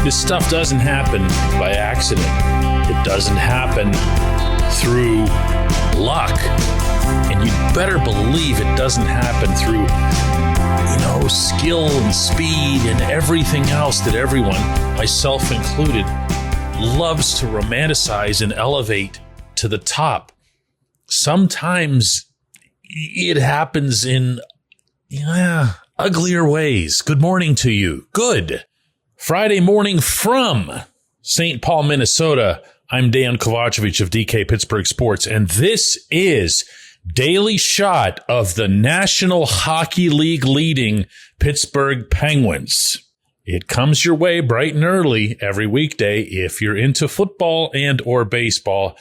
This stuff doesn't happen by accident. It doesn't happen through luck. And you better believe it doesn't happen through, skill and speed and everything else that everyone, myself included, loves to romanticize and elevate to the top. Sometimes it happens in, uglier ways. Good morning to you. Good. Friday morning from St. Paul, Minnesota. I'm Dejan Kovacevic of DK Pittsburgh Sports, and this is Daily Shot of the National Hockey League leading Pittsburgh Penguins. It comes your way bright and early every weekday. If you're into football and or baseball,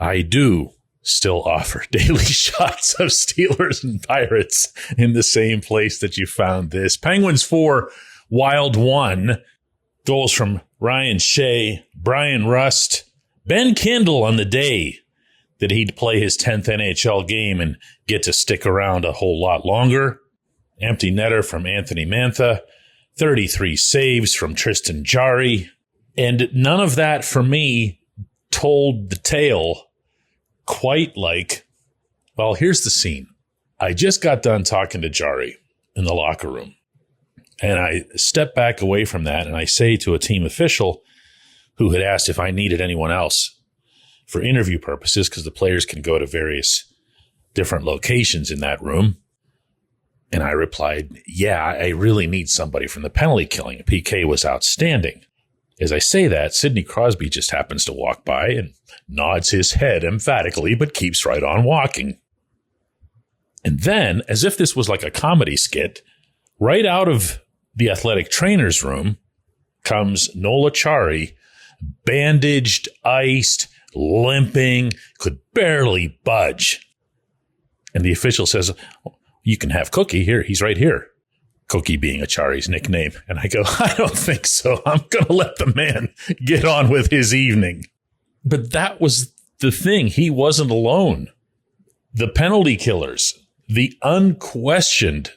I do still offer daily shots of Steelers and Pirates in the same place that you found this. Penguins 4, Wild 1. Goals from Ryan Shea, Brian Rust, Ben Kindle on the day that he'd play his 10th NHL game and get to stick around a whole lot longer. Empty netter from Anthony Mantha. 33 saves from Tristan Jarry. And none of that, for me, told the tale quite like, well, here's the scene. I just got done talking to Jarry in the locker room. And I step back away from that and I say to a team official who had asked if I needed anyone else for interview purposes, because the players can go to various different locations in that room. And I replied, yeah, I really need somebody from the penalty killing. PK was outstanding. As I say that, Sidney Crosby just happens to walk by and nods his head emphatically, but keeps right on walking. And then, as if this was like a comedy skit, right out of the athletic trainer's room comes Nola Chari, bandaged, iced, limping, could barely budge. And the official says, you can have Cookie here. He's right here. Cookie being Achari's nickname. And I go, I don't think so. I'm going to let the man get on with his evening. But that was the thing. He wasn't alone. The penalty killers, the unquestioned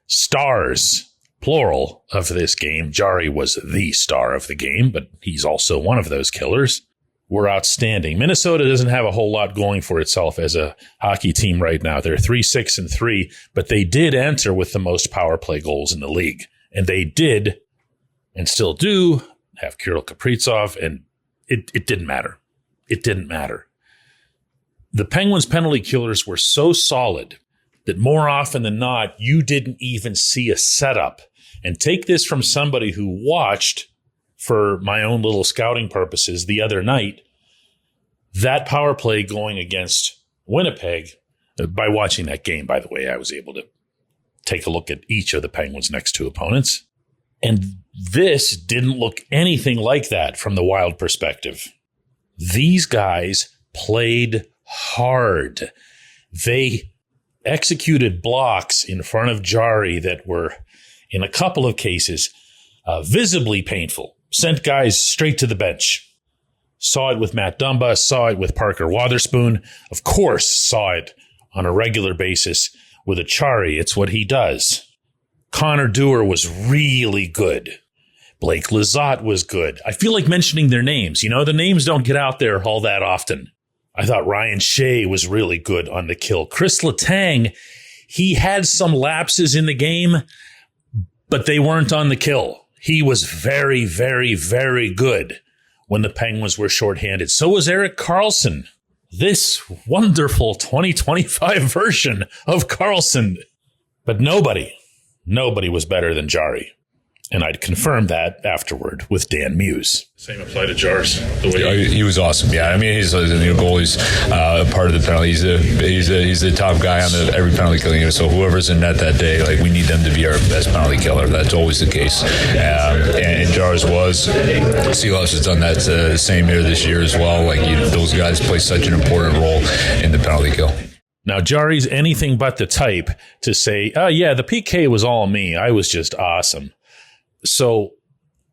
stars, plural, of this game. Jarry was the star of the game, but he's also one of those killers. Were outstanding. Minnesota doesn't have a whole lot going for itself as a hockey team right now. They're 3-6-3, but they did enter with the most power play goals in the league. And they did, and still do, have Kirill Kaprizov, and it didn't matter. It didn't matter. The Penguins' penalty killers were so solid that more often than not, you didn't even see a setup. And take this from somebody who watched, for my own little scouting purposes, the other night, that power play going against Winnipeg. By watching that game, by the way, I was able to take a look at each of the Penguins' next two opponents. And this didn't look anything like that from the Wild perspective. These guys played hard. They executed blocks in front of Jarry that were, in a couple of cases, visibly painful. Sent guys straight to the bench. Saw it with Matt Dumba, saw it with Parker Wotherspoon. Of course, saw it on a regular basis with Achari. It's what he does. Connor Dewar was really good. Blake Lizotte was good. I feel like mentioning their names. The names don't get out there all that often. I thought Ryan Shea was really good on the kill. Chris Letang, he had some lapses in the game, but they weren't on the kill. He was very, very, very good when the Penguins were shorthanded. So was Erik Karlsson. This wonderful 2025 version of Karlsson. But nobody was better than Jarry. And I'd confirm that afterward with Dan Muse. Same apply to Jars. He was awesome. Yeah, I mean, he's goalie's part of the penalty. He's the top guy on every penalty killing unit. So whoever's in net that day, we need them to be our best penalty killer. That's always the case. And Jars was. Sealos has done that same year this year as well. Those guys play such an important role in the penalty kill. Now, Jarry's anything but the type to say, oh, yeah, the PK was all me. I was just awesome. So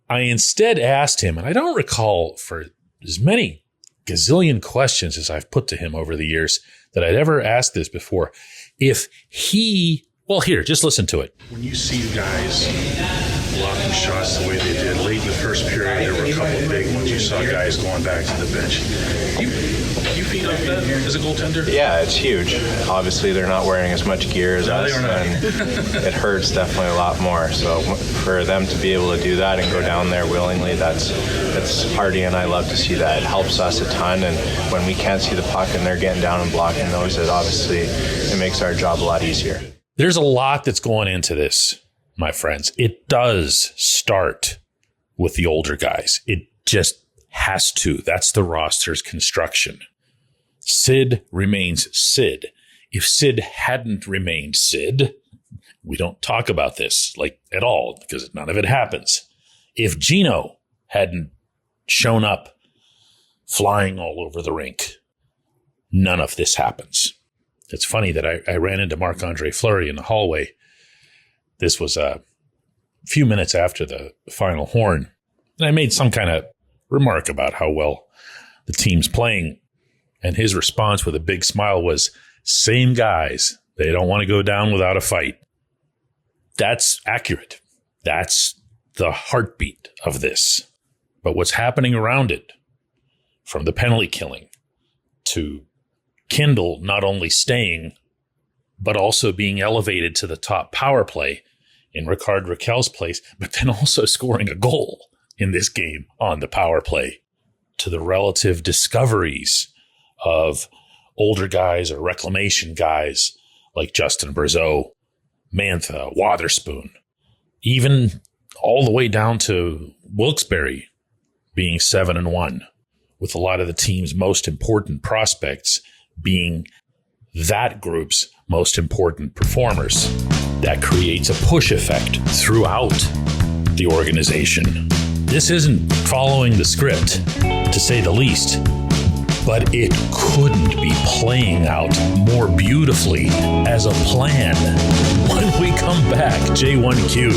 I instead asked him, and I don't recall for as many gazillion questions as I've put to him over the years that I'd ever asked this before, if he, well, here, just listen to it. When you see guys blocking shots the way they did. Late in the first period, there were a couple of big ones. You saw guys going back to the bench. You feed off that as a goaltender? Yeah, it's huge. Obviously, they're not wearing as much gear as us, and it hurts definitely a lot more. So for them to be able to do that and go down there willingly, that's Hardy and I love to see that. It helps us a ton, and when we can't see the puck and they're getting down and blocking those, it makes our job a lot easier. There's a lot that's going into this, my friends. It does start with the older guys. It just has to. That's the roster's construction. Sid remains Sid. If Sid hadn't remained Sid, we don't talk about this like at all because none of it happens. If Gino hadn't shown up flying all over the rink, none of this happens. It's funny that I ran into Marc-Andre Fleury in the hallway. This was a few minutes after the final horn. And I made some kind of remark about how well the team's playing. And his response with a big smile was, same guys. They don't want to go down without a fight. That's accurate. That's the heartbeat of this. But what's happening around it, from the penalty killing to Kindle not only staying, but also being elevated to the top power play in Ricard Raquel's place, but then also scoring a goal in this game on the power play, to the relative discoveries of older guys or reclamation guys like Justin Brazeau, Mantha, Wotherspoon, even all the way down to Wilkes-Barre being 7-1, with a lot of the team's most important prospects being that group's most important performers. That creates a push effect throughout the organization. This isn't following the script, to say the least, but it couldn't be playing out more beautifully as a plan. When we come back, J1Q.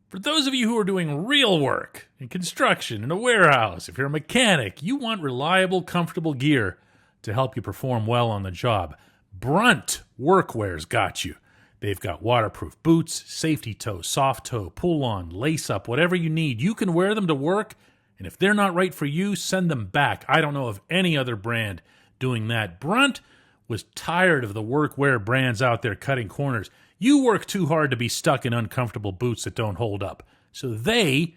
For those of you who are doing real work in construction, in a warehouse, if you're a mechanic, you want reliable, comfortable gear to help you perform well on the job. Brunt Workwear's got you. They've got waterproof boots, safety toe, soft toe, pull-on, lace-up, whatever you need. You can wear them to work, and if they're not right for you, send them back. I don't know of any other brand doing that. Brunt was tired of the workwear brands out there cutting corners. You work too hard to be stuck in uncomfortable boots that don't hold up. So they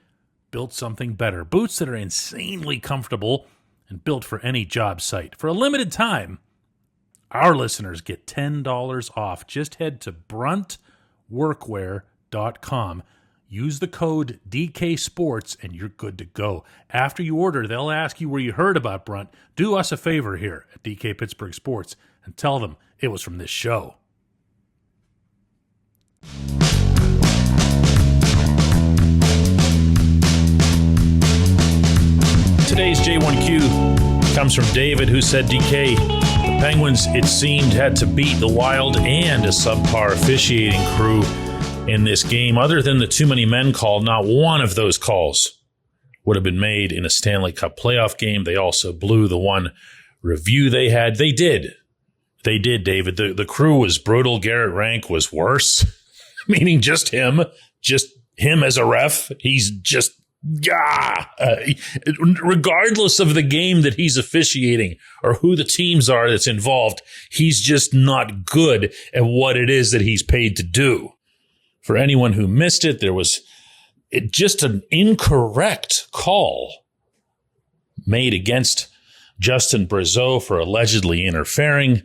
built something better. Boots that are insanely comfortable and built for any job site. For a limited time, our listeners get $10 off. Just head to bruntworkwear.com. Use the code DK Sports and you're good to go. After you order, they'll ask you where you heard about Brunt. Do us a favor here at DK Pittsburgh Sports and tell them it was from this show. Today's J1Q comes from David, who said, DK, the Penguins, it seemed, had to beat the Wild and a subpar officiating crew in this game. Other than the too many men call, not one of those calls would have been made in a Stanley Cup playoff game. They also blew the one review they had. They did, David. The crew was brutal. Garrett Rank was worse, meaning just him as a ref. He's just, regardless of the game that he's officiating or who the teams are that's involved, he's just not good at what it is that he's paid to do. For anyone who missed it, there was just an incorrect call made against Justin Brazeau for allegedly interfering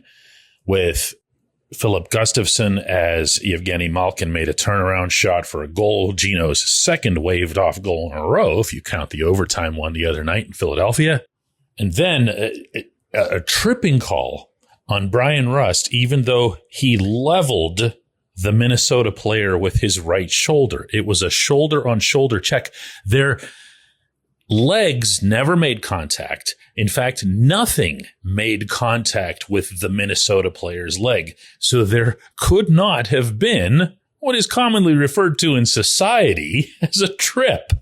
with Philip Gustafsson as Evgeny Malkin made a turnaround shot for a goal. Gino's second waved off goal in a row, if you count the overtime one the other night in Philadelphia. And then a tripping call on Brian Rust, even though he leveled the Minnesota player with his right shoulder. It was a shoulder-on-shoulder check. Their legs never made contact. In fact, nothing made contact with the Minnesota player's leg. So there could not have been what is commonly referred to in society as a trip.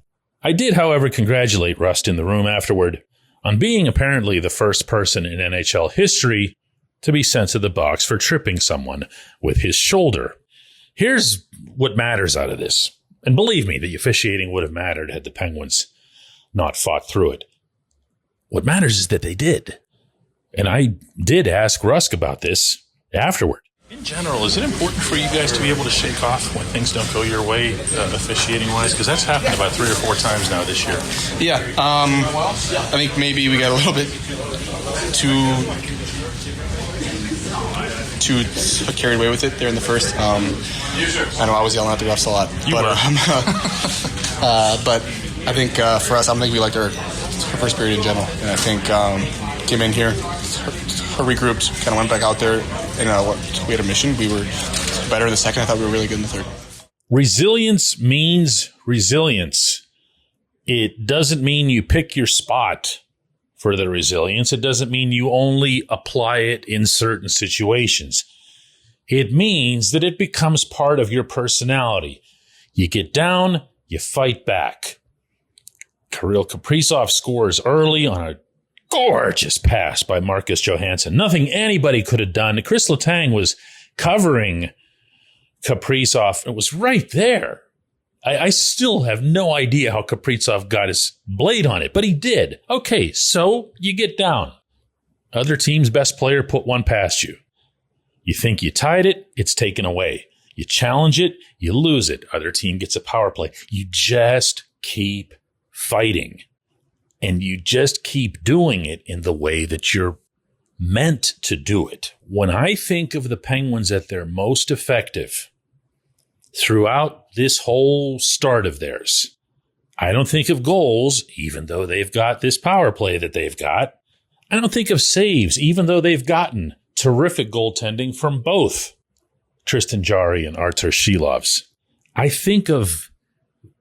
I did, however, congratulate Rust in the room afterward on being apparently the first person in NHL history to be sent to the box for tripping someone with his shoulder. Here's what matters out of this. And believe me, the officiating would have mattered had the Penguins not fought through it. What matters is that they did. And I did ask Rusk about this afterward. In general, is it important for you guys to be able to shake off when things don't go your way, officiating-wise? Because that's happened about 3 or 4 times now this year. Yeah, I think maybe we got a little bit too carried away with it there in the first. I know I was yelling at the refs a lot. But I think for us, I don't think we liked our first period in general. And I think came in here, regrouped, kind of went back out there, and we had a mission. We were better in the second. I thought we were really good in the third. Resilience means resilience. It doesn't mean you pick your spot for the resilience. It doesn't mean you only apply it in certain situations. It means that it becomes part of your personality. You get down, you fight back. Kirill Kaprizov scores early on a gorgeous pass by Marcus Johansson. Nothing anybody could have done. Chris Letang was covering Kaprizov. It was right there. I still have no idea how Kaprizov got his blade on it, but he did. Okay, so you get down. Other team's best player put one past you. You think you tied it, it's taken away. You challenge it, you lose it. Other team gets a power play. You just keep fighting. And you just keep doing it in the way that you're meant to do it. When I think of the Penguins at their most effective throughout this whole start of theirs, I don't think of goals, even though they've got this power play that they've got. I don't think of saves, even though they've gotten terrific goaltending from both Tristan Jarry and Artur Shilovs. I think of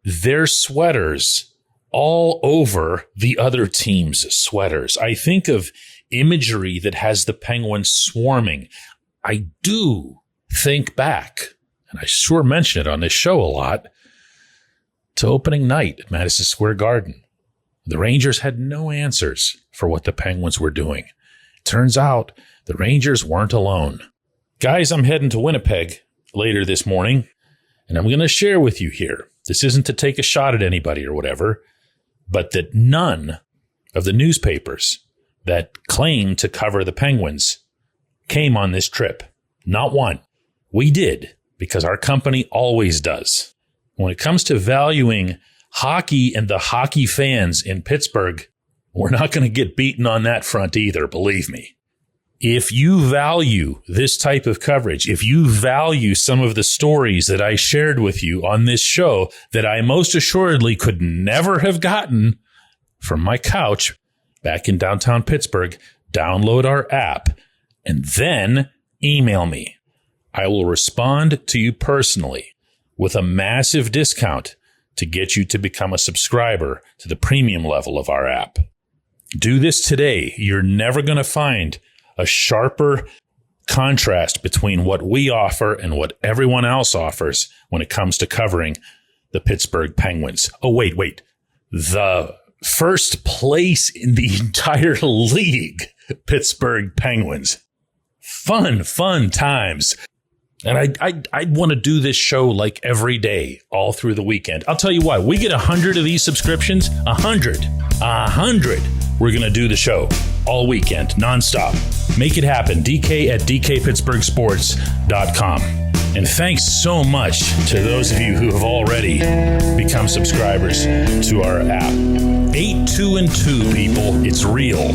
their sweaters all over the other team's sweaters. I think of imagery that has the Penguins swarming. I do think back, and I sure mention it on this show a lot, to opening night at Madison Square Garden. The Rangers had no answers for what the Penguins were doing. Turns out the Rangers weren't alone. Guys, I'm heading to Winnipeg later this morning, and I'm going to share with you here. This isn't to take a shot at anybody or whatever, but that none of the newspapers that claim to cover the Penguins came on this trip. Not one. We did, because our company always does. When it comes to valuing hockey and the hockey fans in Pittsburgh, we're not going to get beaten on that front either, believe me. If you value this type of coverage, if you value some of the stories that I shared with you on this show that I most assuredly could never have gotten from my couch back in downtown Pittsburgh, download our app and then email me. I will respond to you personally with a massive discount to get you to become a subscriber to the premium level of our app. Do this today. You're never going to find a sharper contrast between what we offer and what everyone else offers when it comes to covering the Pittsburgh Penguins. Oh, wait. The first place in the entire league, Pittsburgh Penguins. Fun times. And I want to do this show like every day, all through the weekend. I'll tell you what, we get 100 of these subscriptions, 100. We're going to do the show all weekend, nonstop. Make it happen. DK at DKPittsburghSports.com. And thanks so much to those of you who have already become subscribers to our app. 8, 2, and 2, people. It's real.